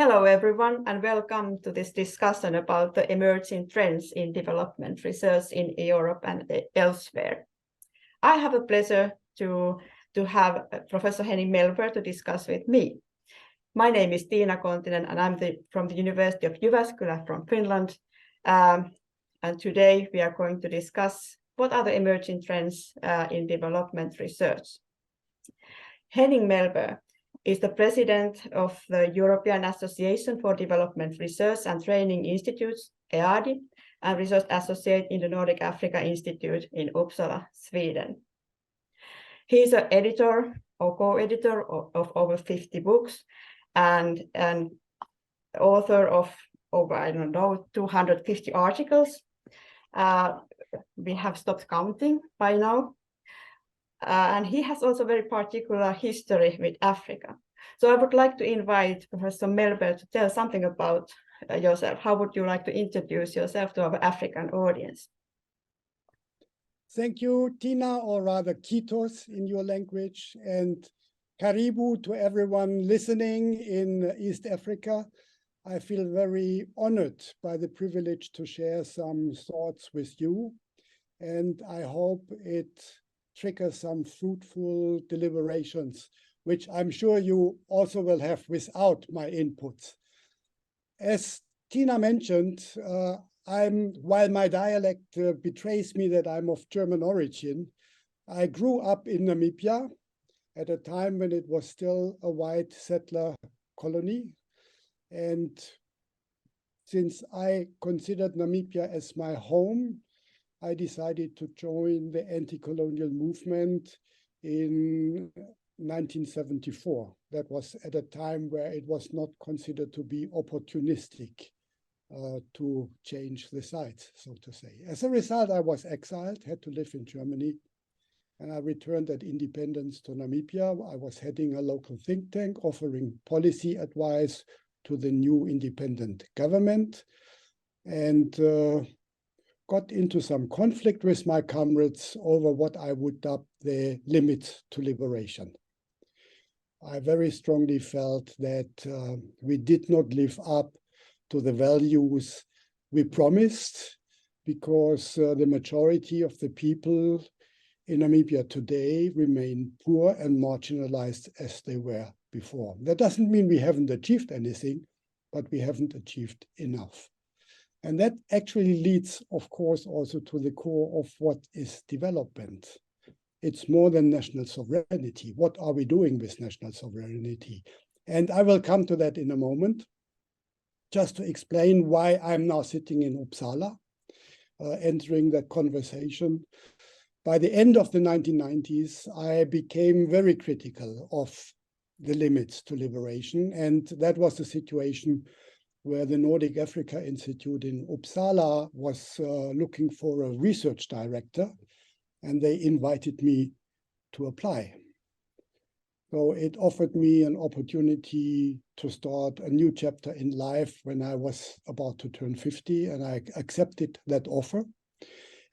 Hello, everyone, and welcome to this discussion about the emerging trends in development research in Europe and elsewhere. I have a pleasure to have Professor Henning Melber to discuss with me. My name is Tiina Kontinen, and I'm from the University of Jyväskylä from Finland. And today we are going to discuss what are the emerging trends in development research. Henning Melber is the president of the European Association for Development Research and Training Institutes, EADI, and research associate in the Nordic Africa Institute in Uppsala, Sweden. He is an editor or co-editor of over 50 books and author of over, 250 articles. We have stopped counting by now. And he has also very particular history with Africa. So I would like to invite Professor Melber to tell something about yourself. How would you like to introduce yourself to our African audience? Thank you, Tiina, or rather Kitos in your language, and Karibu to everyone listening in East Africa. I feel very honored by the privilege to share some thoughts with you, and I hope it trigger some fruitful deliberations, which I'm sure you also will have without my inputs. As Tiina mentioned, while my dialect betrays me that I'm of German origin, I grew up in Namibia at a time when it was still a white settler colony. And since I considered Namibia as my home, I decided to join the anti-colonial movement in 1974. That was at a time where it was not considered to be opportunistic to change the sides, so to say. As a result, I was exiled, had to live in Germany, and I returned at independence to Namibia. I was heading a local think tank, offering policy advice to the new independent government, and got into some conflict with my comrades over what I would dub the limits to liberation. I very strongly felt that we did not live up to the values we promised, because the majority of the people in Namibia today remain poor and marginalized as they were before. That doesn't mean we haven't achieved anything, but we haven't achieved enough. And that actually leads, of course, also to the core of what is development. It's more than national sovereignty. What are we doing with national sovereignty? And I will come to that in a moment, just to explain why I'm now sitting in Uppsala, entering that conversation. By the end of the 1990s, I became very critical of the limits to liberation. And that was the situation where the Nordic Africa Institute in Uppsala was looking for a research director, and they invited me to apply. So it offered me an opportunity to start a new chapter in life when I was about to turn 50, and I accepted that offer.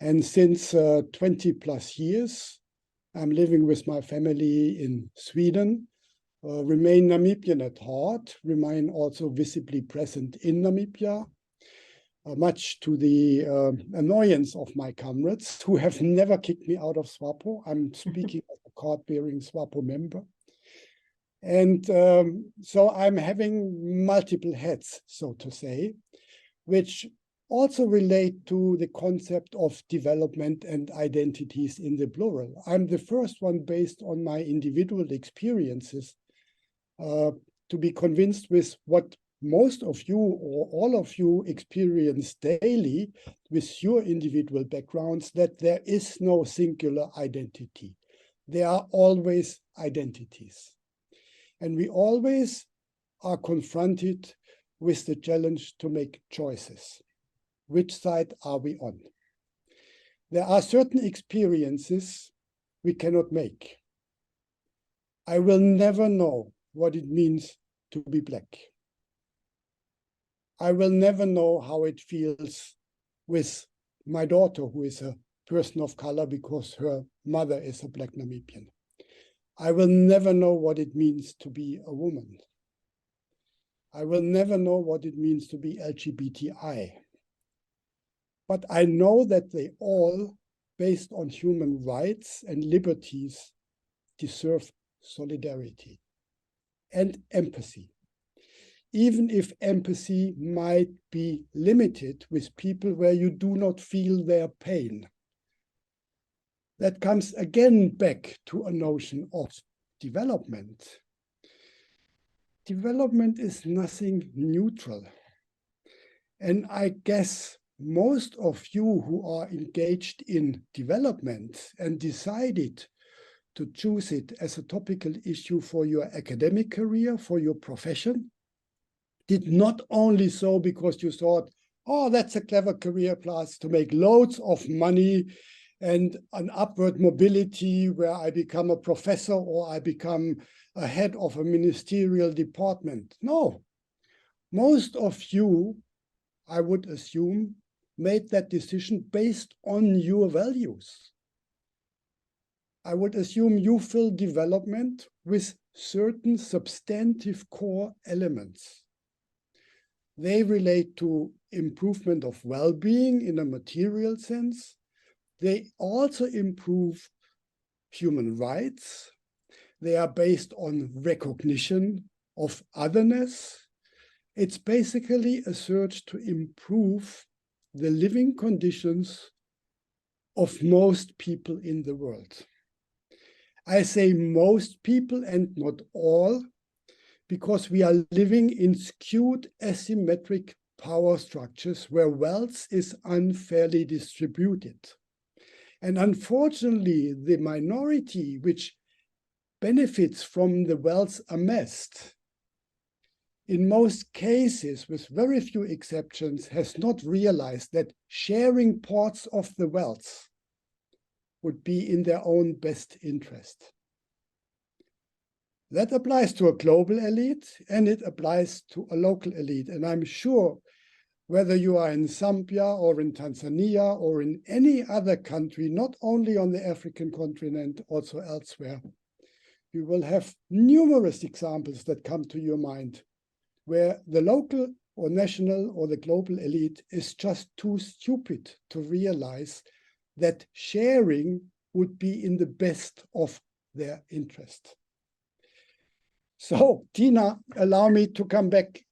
And since 20 plus years, I'm living with my family in Sweden, remain Namibian at heart, remain also visibly present in Namibia, much to the annoyance of my comrades who have never kicked me out of SWAPO. I'm speaking as a card-bearing SWAPO member. And so I'm having multiple hats, so to say, which also relate to the concept of development and identities in the plural. I'm the first one, based on my individual experiences, to be convinced with what most of you or all of you experience daily with your individual backgrounds, that there is no singular identity. There are always identities. And we always are confronted with the challenge to make choices. Which side are we on? There are certain experiences we cannot make. I will never know what it means to be Black. I will never know how it feels with my daughter, who is a person of color, because her mother is a Black Namibian. I will never know what it means to be a woman. I will never know what it means to be LGBTI. But I know that they all, based on human rights and liberties, deserve solidarity and empathy. Even if empathy might be limited with people where you do not feel their pain. That comes again back to a notion of development. Development is nothing neutral. And I guess most of you who are engaged in development and decided to choose it as a topical issue for your academic career, for your profession, did not only so because you thought, oh, that's a clever career path to make loads of money and an upward mobility where I become a professor or I become a head of a ministerial department. No, most of you, I would assume, made that decision based on your values. I would assume you fill development with certain substantive core elements. They relate to improvement of well-being in a material sense. They also improve human rights. They are based on recognition of otherness. It's basically a search to improve the living conditions of most people in the world. I say most people and not all, because we are living in skewed asymmetric power structures where wealth is unfairly distributed. And unfortunately, the minority which benefits from the wealth amassed, in most cases, with very few exceptions, has not realized that sharing parts of the wealth would be in their own best interest. That applies to a global elite and it applies to a local elite. And I'm sure whether you are in Zambia or in Tanzania or in any other country, not only on the African continent, also elsewhere, you will have numerous examples that come to your mind where the local or national or the global elite is just too stupid to realize that sharing would be in the best of their interest. So, Tiina, allow me to come back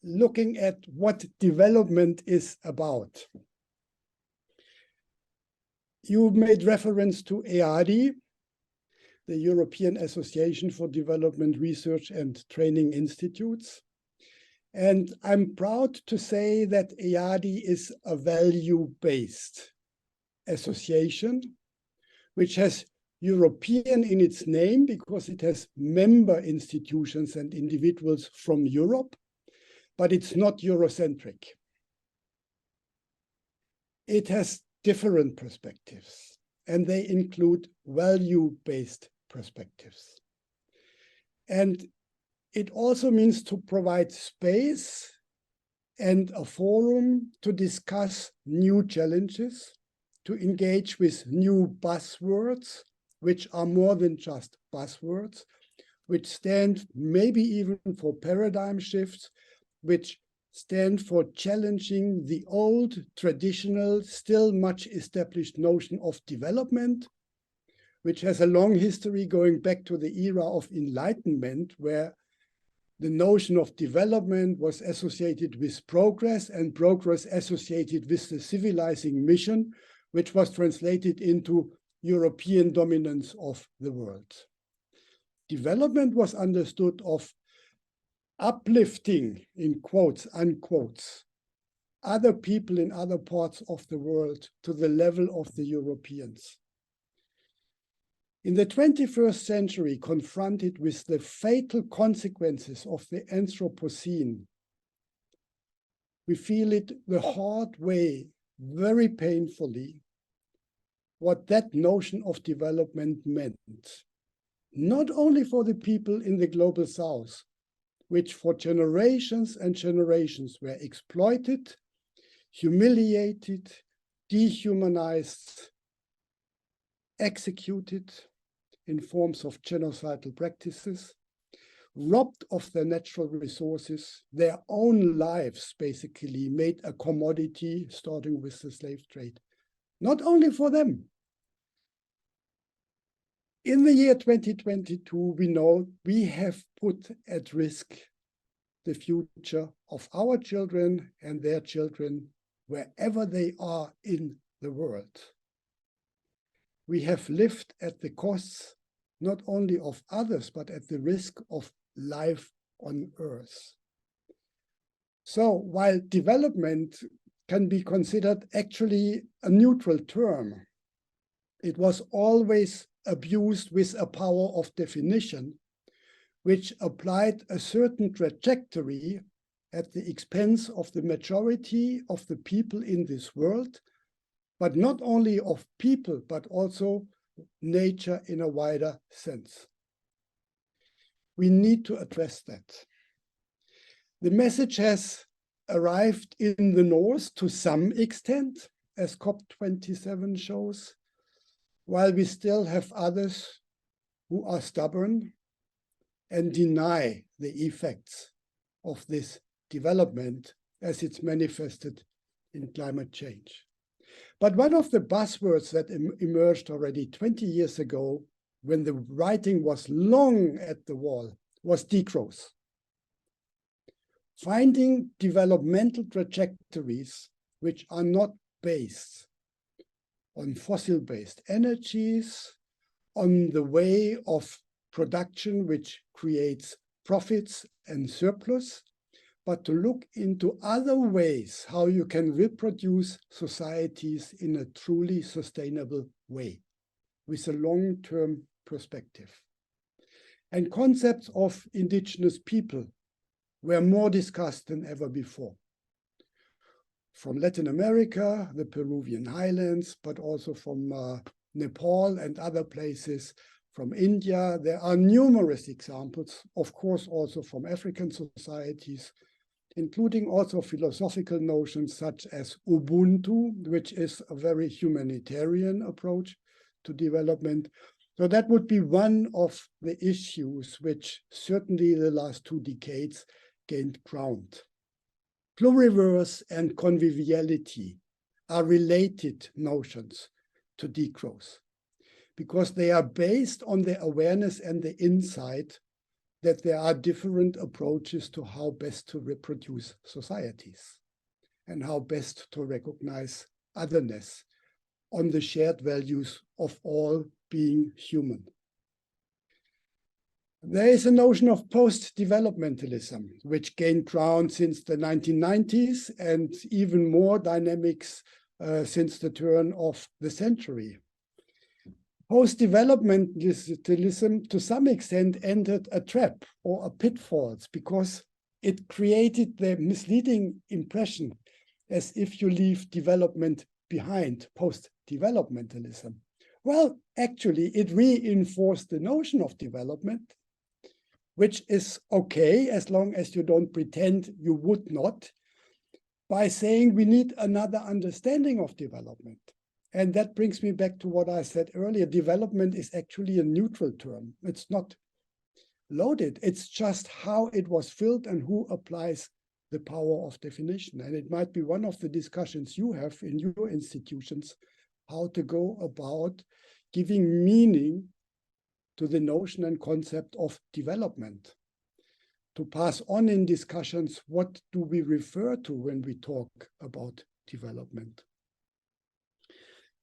looking at what development is about. You made reference to EADI, the European Association for Development Research and Training Institutes. And I'm proud to say that EADI is a value-based association, which has European in its name because it has member institutions and individuals from Europe, but it's not Eurocentric. It has different perspectives, and they include value-based perspectives. And it also means to provide space and a forum to discuss new challenges, to engage with new buzzwords, which are more than just buzzwords, which stand maybe even for paradigm shifts, which stand for challenging the old, traditional, still much established notion of development, which has a long history going back to the era of Enlightenment, where the notion of development was associated with progress and progress associated with the civilizing mission, which was translated into European dominance of the world. Development was understood of uplifting, in quotes, unquotes, other people in other parts of the world to the level of the Europeans. In the 21st century, confronted with the fatal consequences of the Anthropocene, we feel it the hard way, very painfully, what that notion of development meant, not only for the people in the global south, which for generations and generations were exploited, humiliated, dehumanized, executed in forms of genocidal practices, robbed of their natural resources, their own lives basically made a commodity, starting with the slave trade. Not only for them. In the year 2022, we know we have put at risk the future of our children and their children wherever they are in the world. We have lived at the costs not only of others, but at the risk of life on Earth. So while development can be considered actually a neutral term, it was always abused with a power of definition, which applied a certain trajectory at the expense of the majority of the people in this world, but not only of people, but also nature in a wider sense. We need to address that. The message has arrived in the North to some extent, as COP27 shows, while we still have others who are stubborn and deny the effects of this development as it's manifested in climate change. But one of the buzzwords that emerged already 20 years ago, when the writing was long at the wall, was degrowth. Finding developmental trajectories which are not based on fossil-based energies, on the way of production which creates profits and surplus, but to look into other ways how you can reproduce societies in a truly sustainable way with a long-term perspective. And concepts of indigenous people were more discussed than ever before. From Latin America, the Peruvian highlands, but also from Nepal and other places, from India. There are numerous examples, of course, also from African societies, including also philosophical notions such as Ubuntu, which is a very humanitarian approach to development. So that would be one of the issues which certainly the last 2 decades gained ground. Pluriverse and conviviality are related notions to degrowth because they are based on the awareness and the insight that there are different approaches to how best to reproduce societies and how best to recognize otherness on the shared values of all being human. There is a notion of post-developmentalism, which gained ground since the 1990s and even more dynamics since the turn of the century. Post-developmentalism, to some extent, entered a trap or a pitfalls because it created the misleading impression as if you leave development behind, post-developmentalism. Well, actually, it reinforced the notion of development, which is okay as long as you don't pretend you would not, by saying we need another understanding of development. And that brings me back to what I said earlier. Development is actually a neutral term. It's not loaded. It's just how it was filled and who applies the power of definition. And it might be one of the discussions you have in your institutions, how to go about giving meaning to the notion and concept of development, to pass on in discussions, what do we refer to when we talk about development?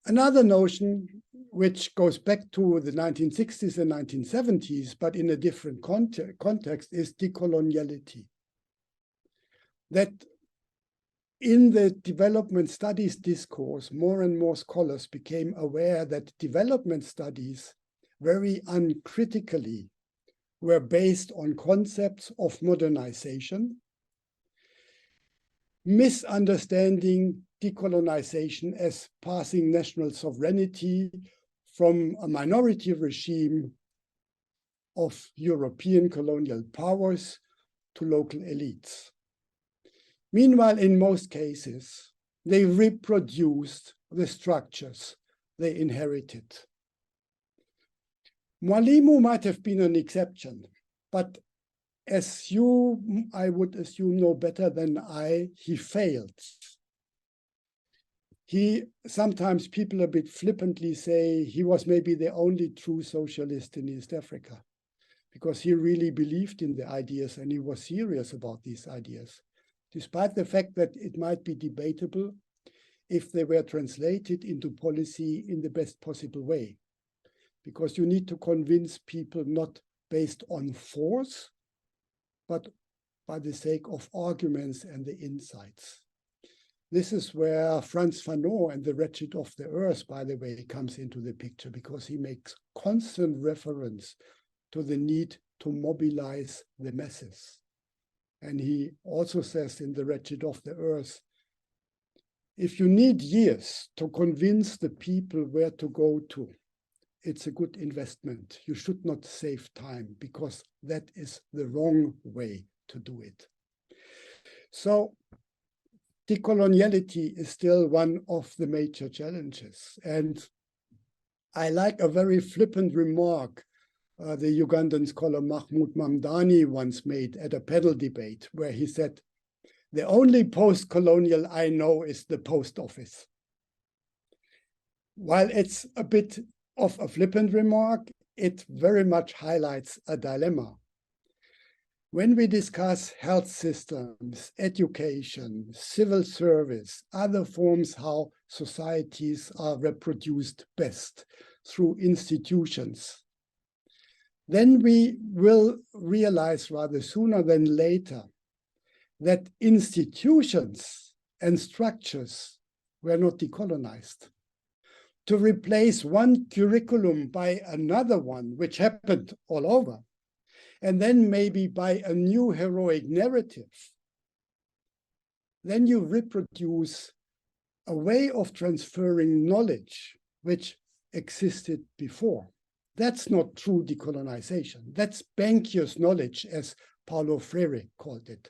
Another notion, which goes back to the 1960s and 1970s, but in a different context, is decoloniality. That in the development studies discourse, more and more scholars became aware that development studies very uncritically were based on concepts of modernization, misunderstanding decolonization as passing national sovereignty from a minority regime of European colonial powers to local elites. Meanwhile, in most cases, they reproduced the structures they inherited. Mwalimu might have been an exception, but as you, I would assume, know better than I, he failed. Sometimes people a bit flippantly say he was maybe the only true socialist in East Africa, because he really believed in the ideas and he was serious about these ideas, despite the fact that it might be debatable if they were translated into policy in the best possible way. Because you need to convince people not based on force, but by the sake of arguments and the insights. This is where Frantz Fanon and the Wretched of the Earth, by the way, comes into the picture, because he makes constant reference to the need to mobilize the masses. And he also says in the Wretched of the Earth, if you need years to convince the people where to go to, it's a good investment. You should not save time, because that is the wrong way to do it. So decoloniality is still one of the major challenges. And I like a very flippant remark the Ugandan scholar Mahmoud Mamdani once made at a panel debate, where he said, "The only post-colonial I know is the post office." While it's a bit of a flippant remark, it very much highlights a dilemma. When we discuss health systems, education, civil service, other forms how societies are reproduced best through institutions, then we will realize rather sooner than later that institutions and structures were not decolonized. To replace one curriculum by another one, which happened all over, and then maybe by a new heroic narrative, then you reproduce a way of transferring knowledge which existed before. That's not true decolonization. That's Bankier's knowledge, as Paulo Freire called it.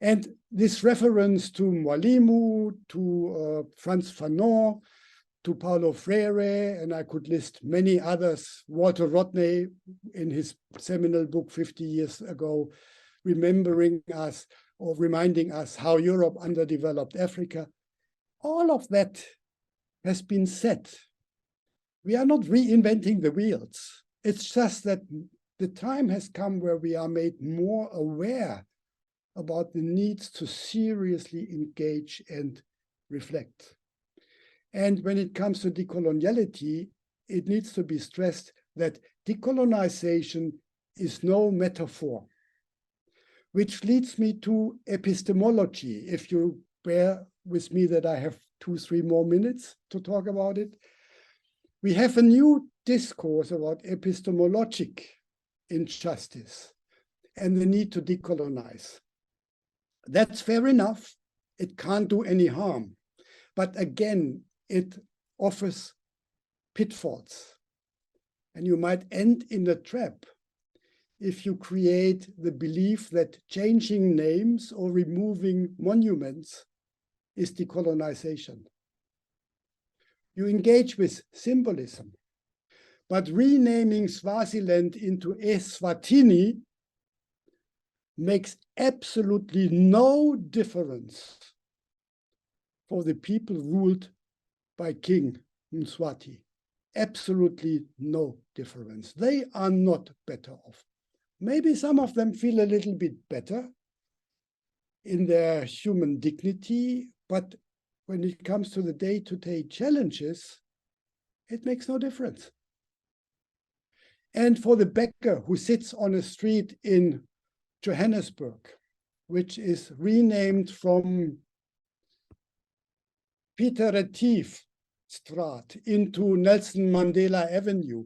And this reference to Mwalimu, to Frantz Fanon, to Paulo Freire, and I could list many others, Walter Rodney in his seminal book 50 years ago, remembering us or reminding us how Europe underdeveloped Africa. All of that has been said. We are not reinventing the wheels. It's just that the time has come where we are made more aware about the needs to seriously engage and reflect. And when it comes to decoloniality, it needs to be stressed that decolonization is no metaphor, which leads me to epistemology. If you bear with me that I have 2-3 more minutes to talk about it. We have a new discourse about epistemologic injustice and the need to decolonize. That's fair enough. It can't do any harm. But again, it offers pitfalls. And you might end in a trap if you create the belief that changing names or removing monuments is decolonization. You engage with symbolism, but renaming Swaziland into Eswatini makes absolutely no difference for the people ruled by King Mswati. Absolutely no difference. They are not better off. Maybe some of them feel a little bit better in their human dignity, but when it comes to the day-to-day challenges, it makes no difference. And for the beggar who sits on a street in Johannesburg, which is renamed from Peter Retief Straat into Nelson Mandela Avenue,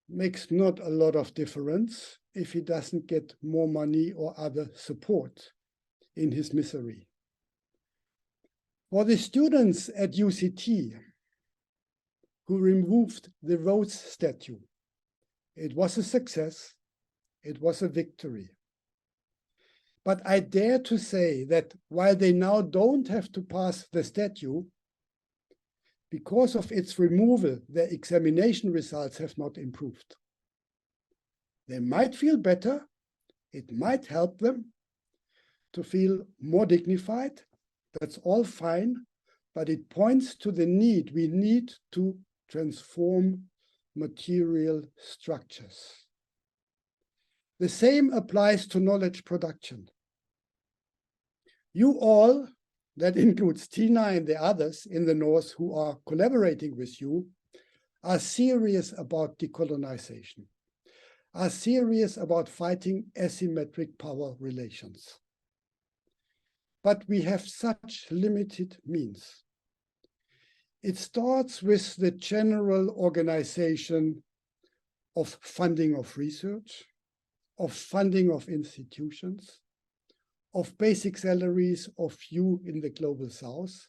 makes not a lot of difference if he doesn't get more money or other support in his misery. For the students at UCT who removed the Rhodes statue, it was a success, it was a victory. But I dare to say that while they now don't have to pass the statue, because of its removal, their examination results have not improved. They might feel better. It might help them to feel more dignified. That's all fine, but it points to the need. We need to transform material structures. The same applies to knowledge production. You all, that includes Tiina and the others in the North who are collaborating with you, are serious about decolonization, are serious about fighting asymmetric power relations. But we have such limited means. It starts with the general organization of funding of research, of funding of institutions, of basic salaries of you in the global South,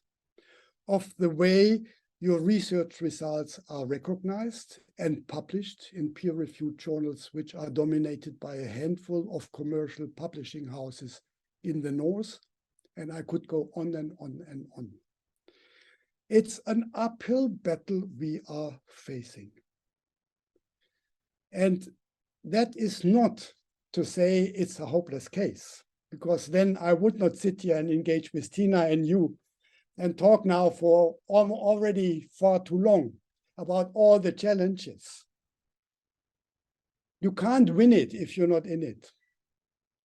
of the way your research results are recognized and published in peer-reviewed journals, which are dominated by a handful of commercial publishing houses in the North. And I could go on and on and on. It's an uphill battle we are facing. And that is not to say it's a hopeless case, because then I would not sit here and engage with Tiina and you and talk now for already far too long about all the challenges. You can't win it if you're not in it.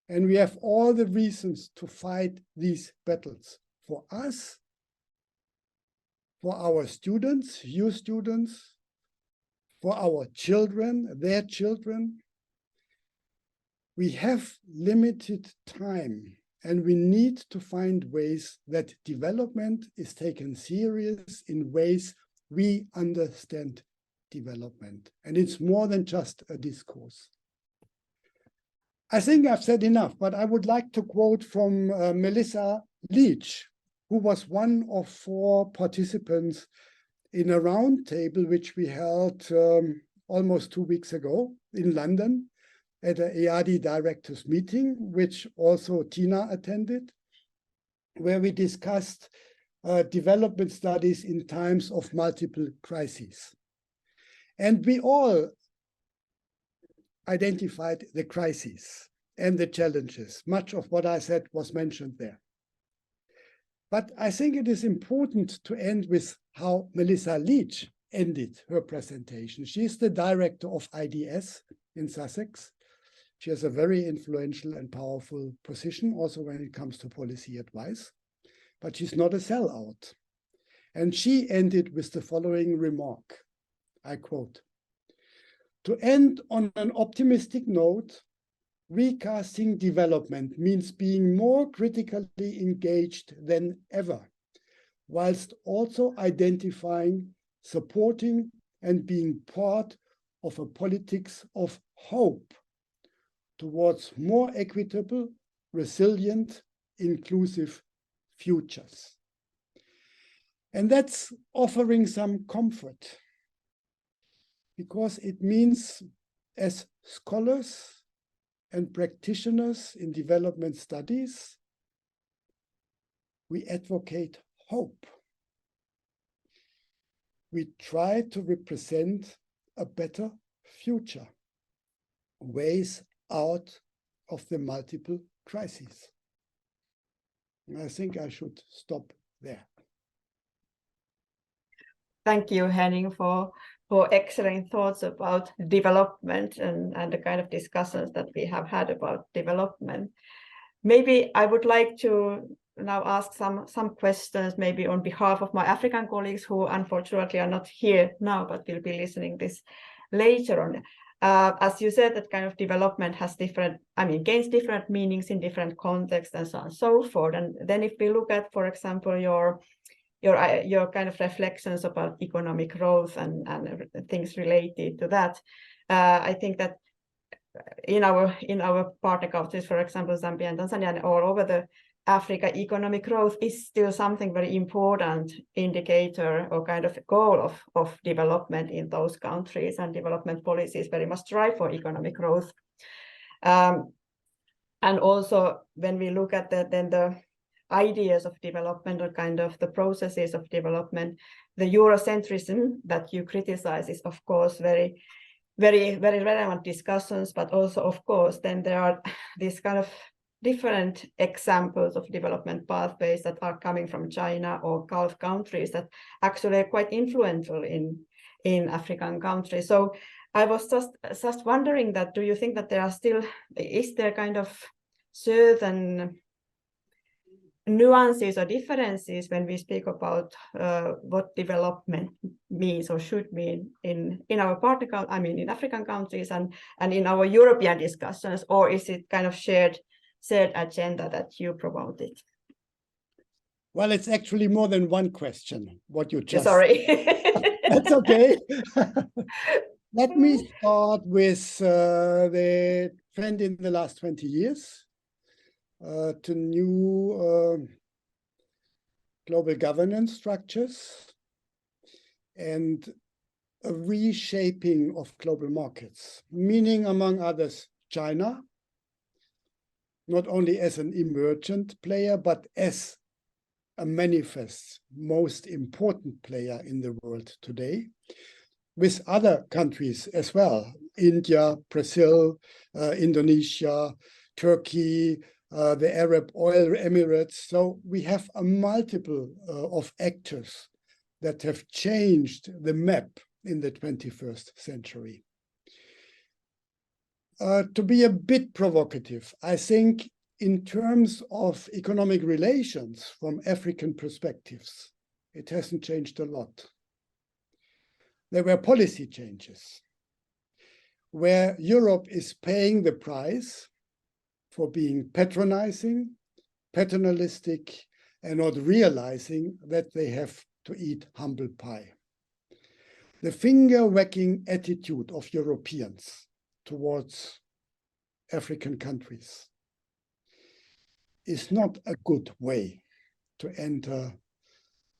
And we have all the reasons to fight these battles for us, for our students, you students, for our children, their children. We have limited time, and we need to find ways that development is taken serious in ways we understand development. And it's more than just a discourse. I think I've said enough, but I would like to quote from Melissa Leach, who was one of 4 participants in a roundtable which we held almost 2 weeks ago in London at an EADI directors meeting, which also Tiina attended, where we discussed development studies in times of multiple crises. And we all identified the crises and the challenges. Much of what I said was mentioned there. But I think it is important to end with how Melissa Leach ended her presentation. She's the director of IDS in Sussex. She has a very influential and powerful position also when it comes to policy advice, but she's not a sellout. And she ended with the following remark, I quote, "To end on an optimistic note, recasting development means being more critically engaged than ever, whilst also identifying, supporting, and being part of a politics of hope towards more equitable, resilient, inclusive futures." And that's offering some comfort, because it means as scholars and practitioners in development studies, we advocate hope. We try to represent a better future, ways out of the multiple crises. And I think I should stop there. Thank you, Henning, for excellent thoughts about development and the kind of discussions that we have had about development. Maybe I would like to now ask some questions, maybe on behalf of my African colleagues who unfortunately are not here now, but will be listening this later on. As you said, that kind of development has gains different meanings in different contexts and so on and so forth. And then if we look at, for example, your kind of reflections about economic growth and things related to that, I think that in our partner countries, for example, Zambia and Tanzania, and all over the Africa, economic growth is still something very important indicator or kind of goal of development in those countries, and development policies very much strive for economic growth. And also when we look at the ideas of development or kind of the processes of development, the Eurocentrism that you criticize is of course very very, very relevant discussions, but also, of course, then there are these kind of different examples of development pathways that are coming from China or Gulf countries that actually are quite influential in African countries. So I was just wondering that, do you think that there are still, is there kind of certain nuances or differences when we speak about what development means or should mean in our partner, I mean, in African countries and in our European discussions, or is it kind of shared agenda that you promoted? Well, it's actually more than one question, what you just Sorry. That's okay. Let me start with the trend in the last 20 years to new global governance structures and a reshaping of global markets, meaning, among others, China, not only as an emergent player, but as a manifest, most important player in the world today, with other countries as well, India, Brazil, Indonesia, Turkey, the Arab Oil Emirates. So we have a multiple of actors that have changed the map in the 21st century. To be a bit provocative, I think in terms of economic relations from African perspectives, it hasn't changed a lot. There were policy changes where Europe is paying the price for being patronizing, paternalistic, and not realizing that they have to eat humble pie. The finger-wagging attitude of Europeans towards African countries is not a good way to enter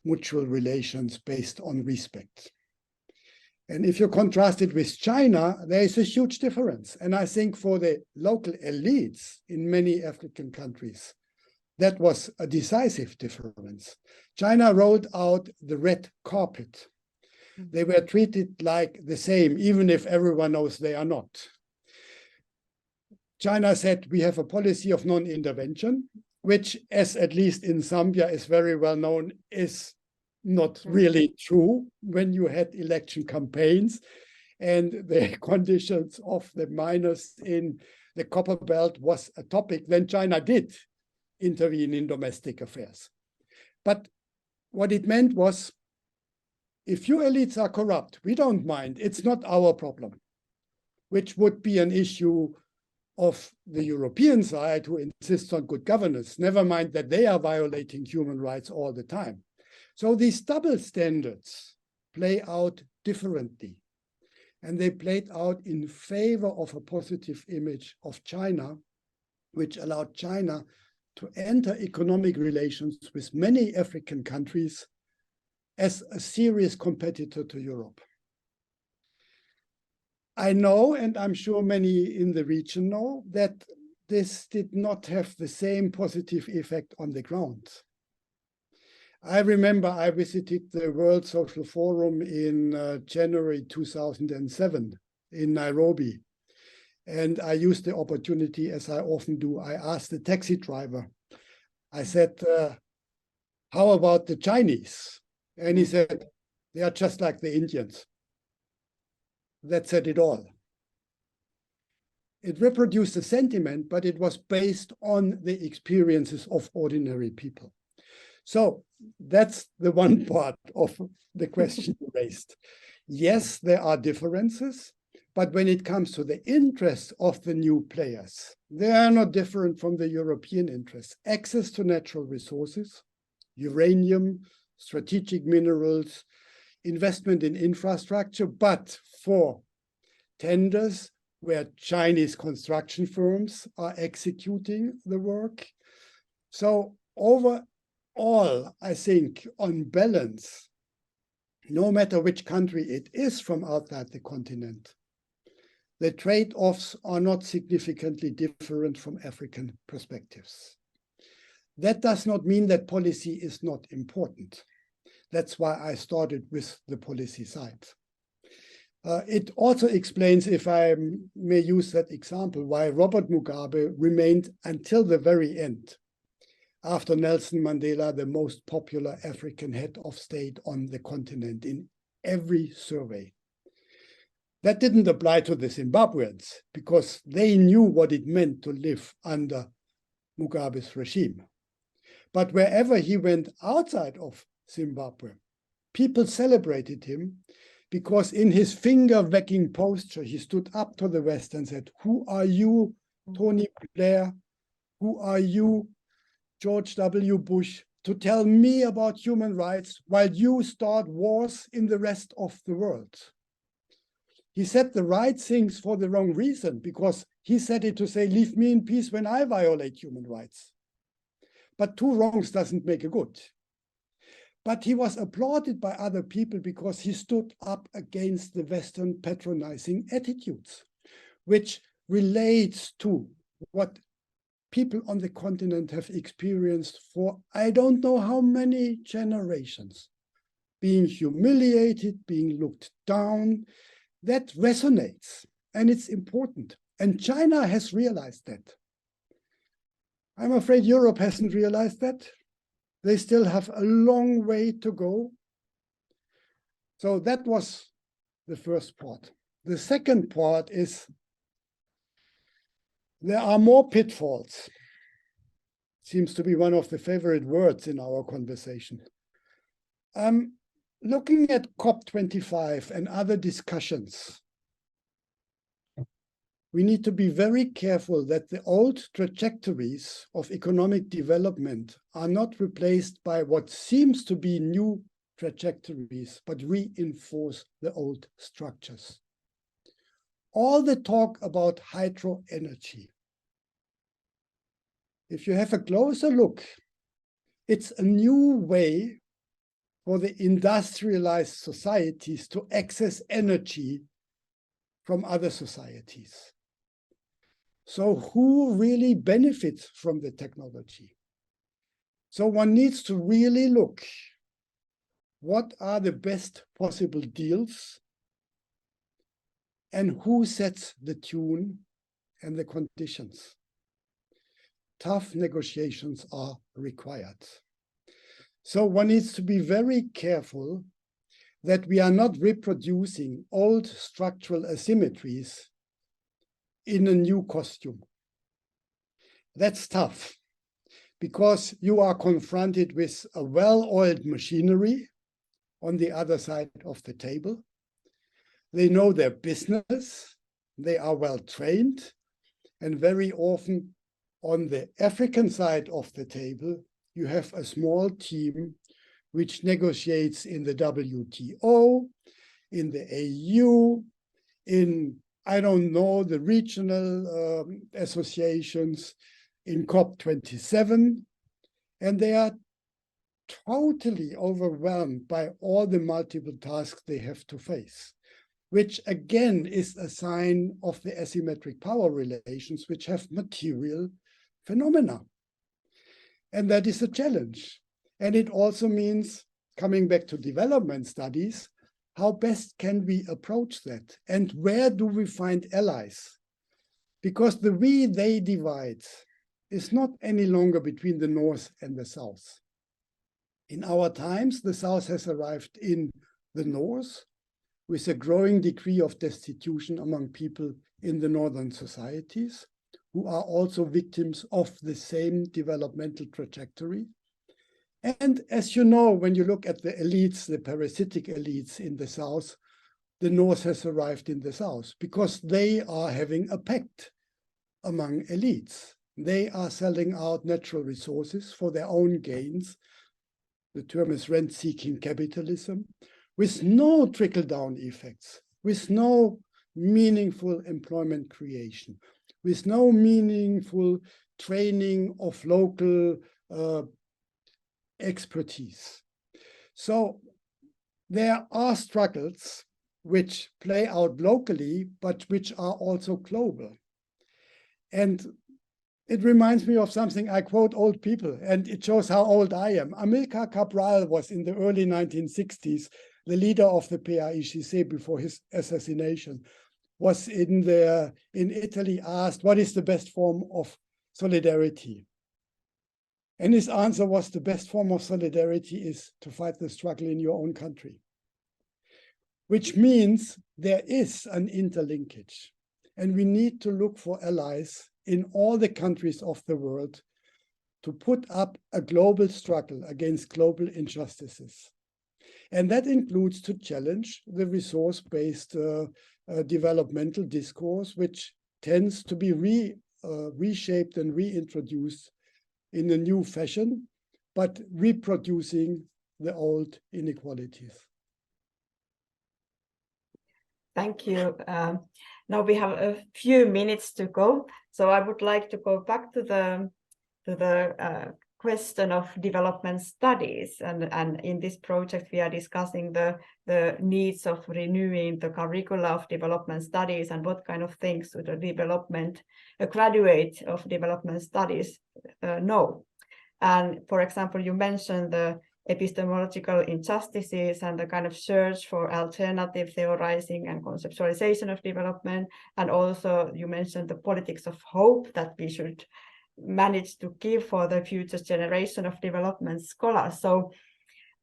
mutual relations based on respect. And if you contrast it with China, there is a huge difference. And I think for the local elites in many African countries, that was a decisive difference. China rolled out the red carpet. They were treated like the same, even if everyone knows they are not. China said, we have a policy of non-intervention, which, as at least in Zambia is very well known, is not really true when you had election campaigns and the conditions of the miners in the copper belt was a topic. Then China did intervene in domestic affairs. But what it meant was, if your elites are corrupt, we don't mind. It's not our problem, which would be an issue of the European side who insists on good governance. Never mind that they are violating human rights all the time. So these double standards play out differently. And they played out in favor of a positive image of China, which allowed China to enter economic relations with many African countries as a serious competitor to Europe. I know, and I'm sure many in the region know, that this did not have the same positive effect on the ground. I remember I visited the World Social Forum in January 2007 in Nairobi. And I used the opportunity, as I often do. I asked the taxi driver, I said, how about the Chinese? And he said, they are just like the Indians. That said it all. It reproduced a sentiment, but it was based on the experiences of ordinary people. So that's the one part of the question raised. Yes, there are differences, but when it comes to the interests of the new players, they are not different from the European interests. Access to natural resources, uranium, strategic minerals, investment in infrastructure, but for tenders where Chinese construction firms are executing the work. So overall, I think on balance, no matter which country it is from outside the continent, the trade-offs are not significantly different from African perspectives. That does not mean that policy is not important. That's why I started with the policy side. It also explains, if I may use that example, why Robert Mugabe remained until the very end, after Nelson Mandela, the most popular African head of state on the continent in every survey. That didn't apply to the Zimbabweans because they knew what it meant to live under Mugabe's regime. But wherever he went outside of Zimbabwe, people celebrated him because in his finger-wagging posture, he stood up to the West and said, "Who are you, Tony Blair? Who are you, George W. Bush, to tell me about human rights while you start wars in the rest of the world?" He said the right things for the wrong reason, because he said it to say, "Leave me in peace when I violate human rights." But two wrongs doesn't make a good. But he was applauded by other people because he stood up against the Western patronizing attitudes, which relates to what people on the continent have experienced for I don't know how many generations. Being humiliated, being looked down, that resonates, and it's important. And China has realized that. I'm afraid Europe hasn't realized that. They still have a long way to go. So that was the first part. The second part is there are more pitfalls. Seems to be one of the favorite words in our conversation. Looking at COP25 and other discussions, we need to be very careful that the old trajectories of economic development are not replaced by what seems to be new trajectories, but reinforce the old structures. All the talk about hydro energy, if you have a closer look, it's a new way for the industrialized societies to access energy from other societies. So who really benefits from the technology? So one needs to really look, what are the best possible deals and who sets the tune and the conditions? Tough negotiations are required. So one needs to be very careful that we are not reproducing old structural asymmetries in a new costume. That's tough because you are confronted with a well-oiled machinery on the other side of the table. They know their business, they are well trained, and very often on the African side of the table, you have a small team which negotiates in the WTO, in the AU, in I don't know, the regional associations, in COP27, and they are totally overwhelmed by all the multiple tasks they have to face, which again is a sign of the asymmetric power relations, which have material phenomena. And that is a challenge. And it also means, coming back to development studies, how best can we approach that? And where do we find allies? Because the we-they divide is not any longer between the North and the South. In our times, the South has arrived in the North with a growing degree of destitution among people in the Northern societies, who are also victims of the same developmental trajectory. And as you know, when you look at the elites, the parasitic elites in the South, the North has arrived in the South because they are having a pact among elites. They are selling out natural resources for their own gains. The term is rent-seeking capitalism, with no trickle-down effects, with no meaningful employment creation, with no meaningful training of local expertise. So there are struggles which play out locally, but which are also global. And it reminds me of something. I quote old people, and it shows how old I am. Amilcar Cabral was in the early 1960s the leader of the PAIGC before his assassination, was in Italy asked, what is the best form of solidarity? And his answer was, the best form of solidarity is to fight the struggle in your own country. Which means there is an interlinkage. And we need to look for allies in all the countries of the world to put up a global struggle against global injustices. And that includes to challenge the resource-based developmental discourse, which tends to be reshaped and reintroduced in a new fashion, but reproducing the old inequalities. Thank you. Now we have a few minutes to go, so I would like to go back to the question of development studies, and in this project we are discussing the needs of renewing the curricula of development studies and what kind of things would a graduate of development studies know. And for example, you mentioned the epistemological injustices and the kind of search for alternative theorizing and conceptualization of development, and also you mentioned the politics of hope that we should manage to give for the future generation of development scholars. So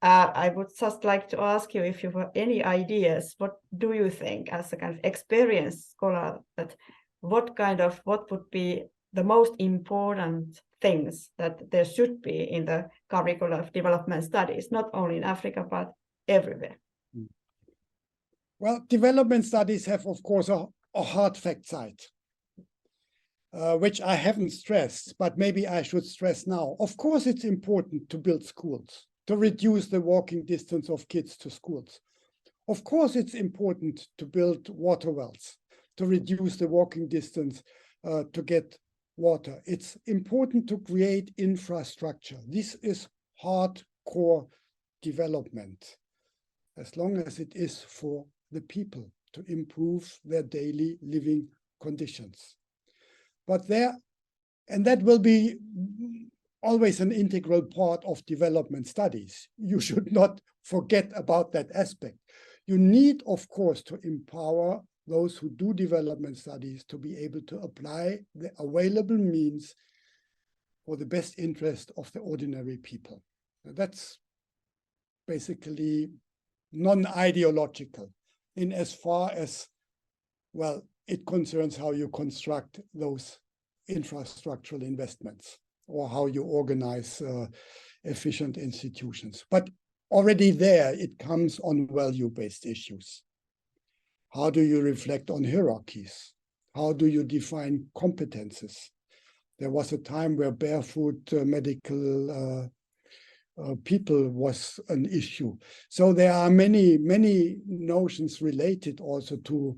I would just like to ask you if you have any ideas. What do you think, as a kind of experienced scholar, that what would be the most important things that there should be in the curricula of development studies, not only in Africa, but everywhere? Well, development studies have, of course, a hard fact side. Which I haven't stressed, but maybe I should stress now. Of course, it's important to build schools, to reduce the walking distance of kids to schools. Of course, it's important to build water wells, to reduce the walking distance to get water. It's important to create infrastructure. This is hardcore development, as long as it is for the people to improve their daily living conditions. But that will be always an integral part of development studies. You should not forget about that aspect. You need, of course, to empower those who do development studies to be able to apply the available means for the best interest of the ordinary people. That's basically non-ideological in as far as, well, it concerns how you construct those infrastructural investments or how you organize efficient institutions. But already there, it comes on value-based issues. How do you reflect on hierarchies? How do you define competences? There was a time where barefoot medical people was an issue. So there are many notions related also to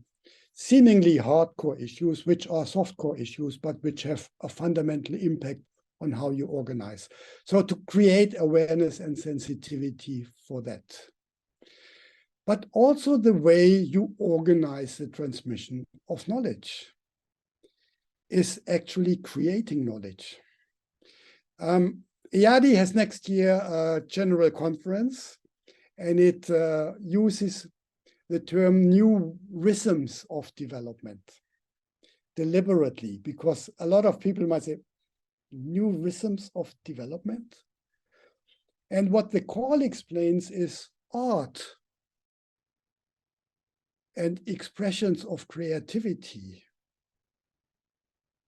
seemingly hardcore issues, which are softcore issues, but which have a fundamental impact on how you organize. So to create awareness and sensitivity for that. But also the way you organize the transmission of knowledge is actually creating knowledge. EADI has next year a general conference, and it uses the term new rhythms of development deliberately, because a lot of people might say, new rhythms of development? And what the call explains is art and expressions of creativity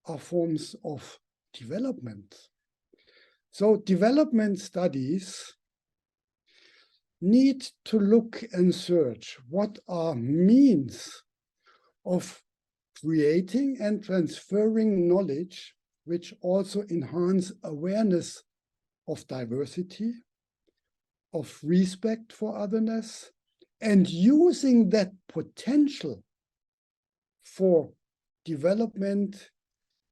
are forms of development. So development studies need to look and search what are means of creating and transferring knowledge which also enhance awareness of diversity, of respect for otherness, and using that potential for development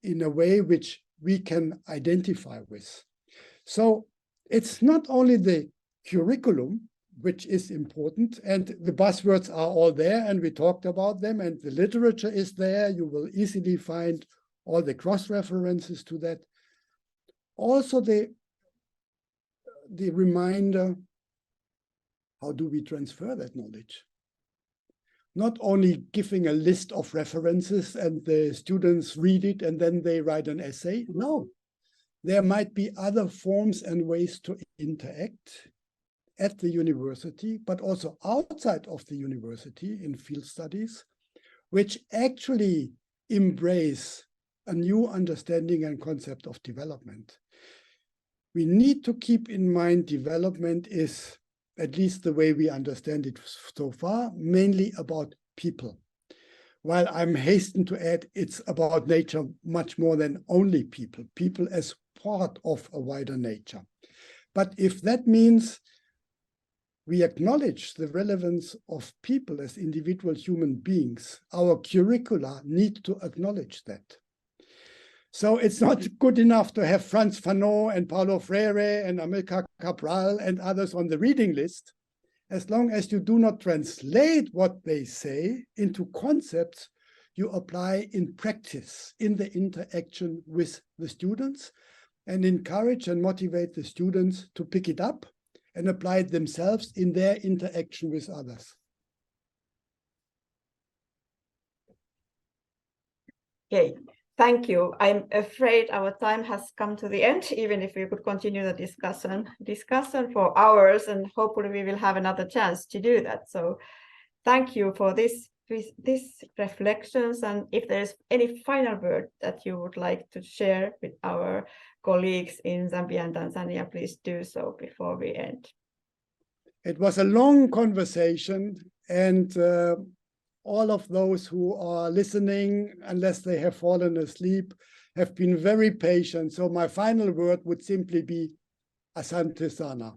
in a way which we can identify with. So it's not only the curriculum, which is important, and the buzzwords are all there, and we talked about them, and the literature is there. You will easily find all the cross-references to that. Also the reminder How do we transfer that knowledge? Not only giving a list of references and the students read it and then they write an essay. No, there might be other forms and ways to interact at the university, but also outside of the university in field studies, which actually embrace a new understanding and concept of development. We need to keep in mind development is, at least the way we understand it so far, mainly about people. While I'm hastened to add, it's about nature much more than only people, people as part of a wider nature. But if that means we acknowledge the relevance of people as individual human beings, our curricula need to acknowledge that. So it's not good enough to have Franz Fanon and Paulo Freire and Amilcar Cabral and others on the reading list, as long as you do not translate what they say into concepts you apply in practice, in the interaction with the students, and encourage and motivate the students to pick it up and apply it themselves in their interaction with others. Okay. Thank you. I'm afraid our time has come to the end, even if we could continue the discussion for hours, and hopefully we will have another chance to do that. So thank you for this reflections. And if there's any final word that you would like to share with our colleagues in Zambia and Tanzania, please do so before we end. It was a long conversation, and all of those who are listening, unless they have fallen asleep, have been very patient. So my final word would simply be Asante Sana.